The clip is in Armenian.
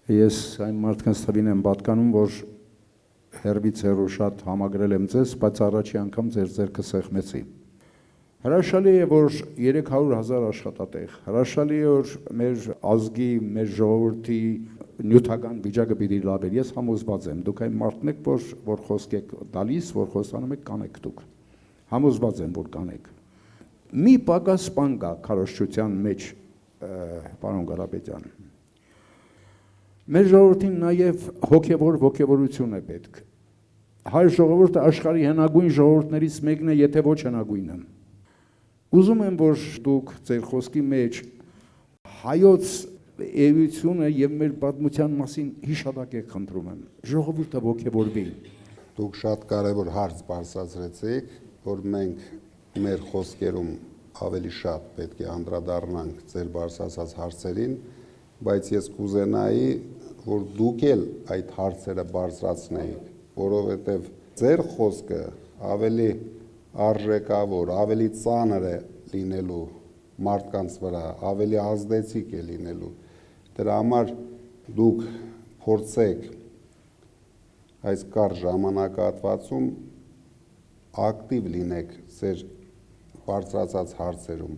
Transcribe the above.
Ես այն մարդկանց թվին եմ պատկանում, որ հեռվից հեռու շատ համագրել եմ ձեզ, բայց առաջի անգամ ձեր ձեռքը սեղմեցի։ Հրաշալի է, որ 300,000 աշխատատեղ, հրաշալի է, որ մեր ազգի, մեր ժողովրդի նյութական վիճակը պիտի լավ էր։ Ես համոզված եմ, դուք այն մարդն եք, որ խոսք եք տալիս, որ խոստանում եք կանեք դուք։ Համոզված եմ, որ կանեք։ Մի պակաս բան կա քարոզչության մեջ, պարոն Կարապետյան։ Մեր ժողովրդին նաև ոգևորություն է պետք։ Հայ ժողովուրդը աշխարհի հնագույն ժողովուրդներից մեկն է, եթե ոչ հնագույնը։ Ուզում եմ, որ դուք ձեր խոսքի մեջ հայոց էությունը եւ մեր պատմության մասին հիշատակեք, խնդրում եմ։ Ժողովուրդը ոգևորվի։ Դուք շատ կարևոր հարց բարձրացրեցիք, որ մենք մեր խոսքերում ավելի շատ պետք է անդրադառնանք ձեր բարձրացած հարցերին, բայց ես կուզենայի, որ դուք էլ այդ հարցերը բարձրացնեիք, որովհետեւ ձեր խոսքը ավելի արժեքավոր, ավելի ծանր է լինելու մարդկանց վրա, ավելի ազդեցիկ է լինելու։ Դրա համար դուք փորձեք այս կարճ ժամանակահատվածում ակտիվ լինեք ձեր բարձրացած հարցերում,